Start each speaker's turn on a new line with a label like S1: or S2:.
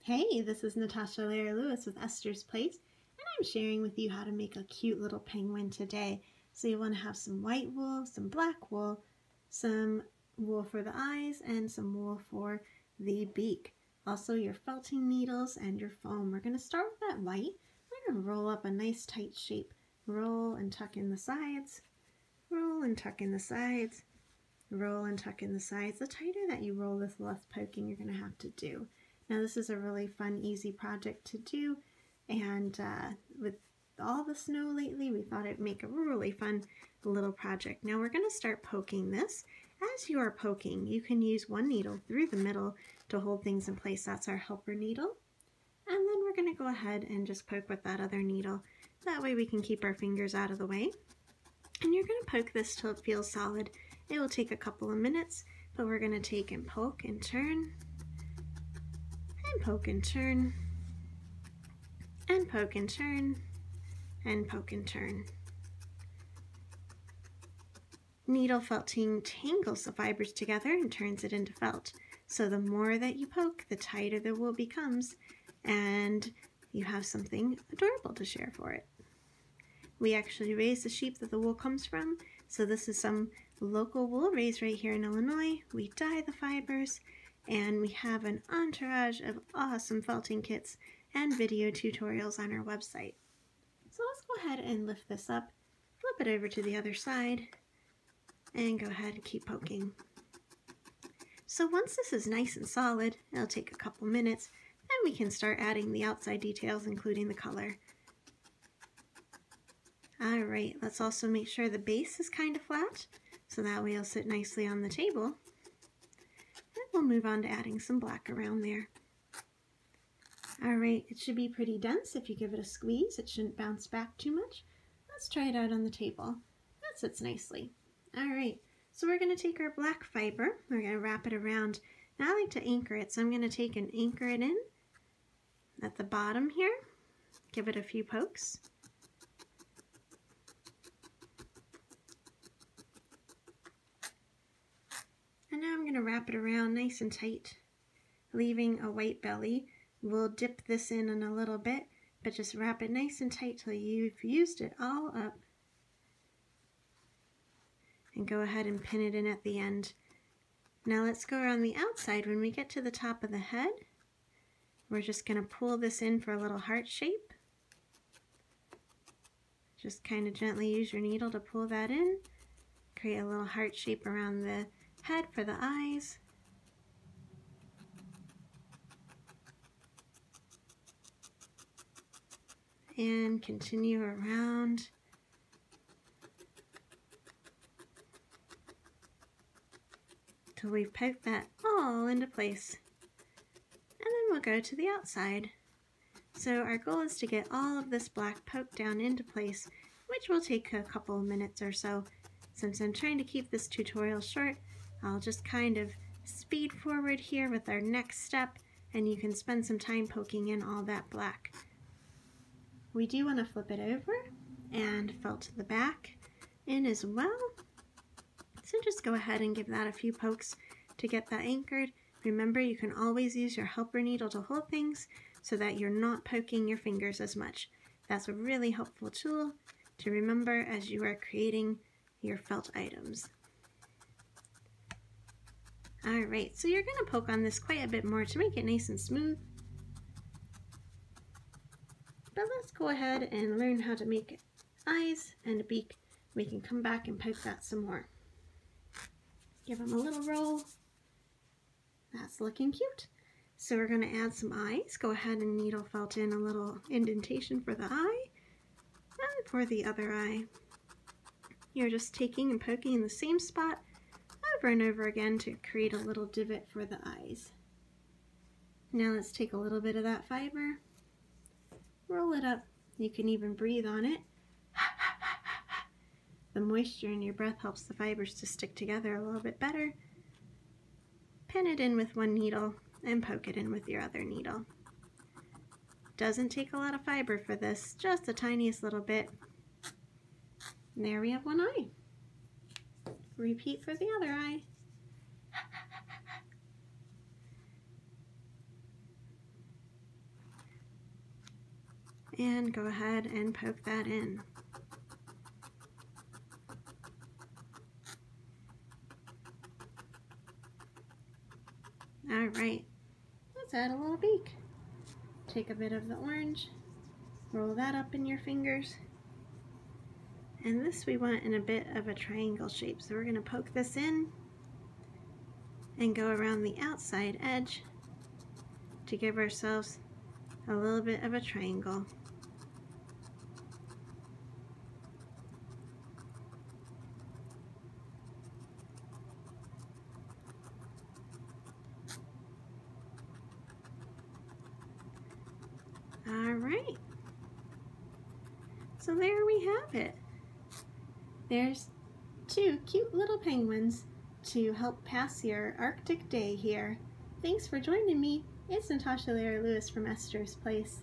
S1: Hey, this is Natasha Lara Lewis with Esther's Place, and I'm sharing with you how to make a cute little penguin today. So you want to have some white wool, some black wool, some wool for the eyes, and some wool for the beak. Also your felting needles and your foam. We're going to start with that white. We're going to roll up a nice tight shape. Roll and tuck in the sides. Roll and tuck in the sides. Roll and tuck in the sides. The tighter that you roll, the less poking you're going to have to do. Now this is a really fun, easy project to do, and with all the snow lately, we thought it'd make a really fun little project. Now we're going to start poking this. As you are poking, you can use one needle through the middle to hold things in place. That's our helper needle. And then we're going to go ahead and just poke with that other needle. That way we can keep our fingers out of the way. And you're going to poke this till it feels solid. It will take a couple of minutes, but we're going to take and poke and turn. And poke and turn, and poke and turn, and poke and turn. Needle felting tangles the fibers together and turns it into felt. So the more that you poke, the tighter the wool becomes, and you have something adorable to share for it. We actually raise the sheep that the wool comes from, so this is some local wool raised right here in Illinois. We dye the fibers, and we have an entourage of awesome felting kits and video tutorials on our website. So let's go ahead and lift this up, flip it over to the other side, and go ahead and keep poking. So once this is nice and solid, it'll take a couple minutes, then we can start adding the outside details, including the color. Alright, let's also make sure the base is kind of flat, so that way it'll sit nicely on the table. We'll move on to adding some black around there. Alright, it should be pretty dense. If you give it a squeeze, it shouldn't bounce back too much. Let's try it out on the table. That sits nicely. Alright, so we're going to take our black fiber, we're going to wrap it around. Now I like to anchor it, so I'm going to take and anchor it in at the bottom here. Give it a few pokes. And now I'm going to wrap it around nice and tight, leaving a white belly. We'll dip this in a little bit, but just wrap it nice and tight till you've used it all up. And go ahead and pin it in at the end. Now let's go around the outside. When we get to the top of the head, we're just going to pull this in for a little heart shape. Just kind of gently use your needle to pull that in. Create a little heart shape around the head for the eyes. And continue around. Till we've poked that all into place. And then we'll go to the outside. So our goal is to get all of this black poked down into place, which will take a couple of minutes or so. Since I'm trying to keep this tutorial short, I'll just kind of speed forward here with our next step, and you can spend some time poking in all that black. We do want to flip it over and felt the back in as well. So just go ahead and give that a few pokes to get that anchored. Remember, you can always use your helper needle to hold things so that you're not poking your fingers as much. That's a really helpful tool to remember as you are creating your felt items. Alright, so you're going to poke on this quite a bit more to make it nice and smooth. But let's go ahead and learn how to make eyes and a beak. We can come back and poke that some more. Give them a little roll. That's looking cute. So we're going to add some eyes. Go ahead and needle felt in a little indentation for the eye and for the other eye. You're just taking and poking in the same spot over and over again to create a little divot for the eyes. Now let's take a little bit of that fiber, roll it up. You can even breathe on it. The moisture in your breath helps the fibers to stick together a little bit better. Pin it in with one needle and poke it in with your other needle. Doesn't take a lot of fiber for this, just the tiniest little bit. And there we have one eye. Repeat for the other eye. And go ahead and poke that in. Alright, let's add a little beak. Take a bit of the orange, roll that up in your fingers, and this we want in a bit of a triangle shape. So we're going to poke this in and go around the outside edge to give ourselves a little bit of a triangle. Alright, so there we have it. There's two cute little penguins to help pass your Arctic day here. Thanks for joining me. It's Natasha Lewis from Esther's Place.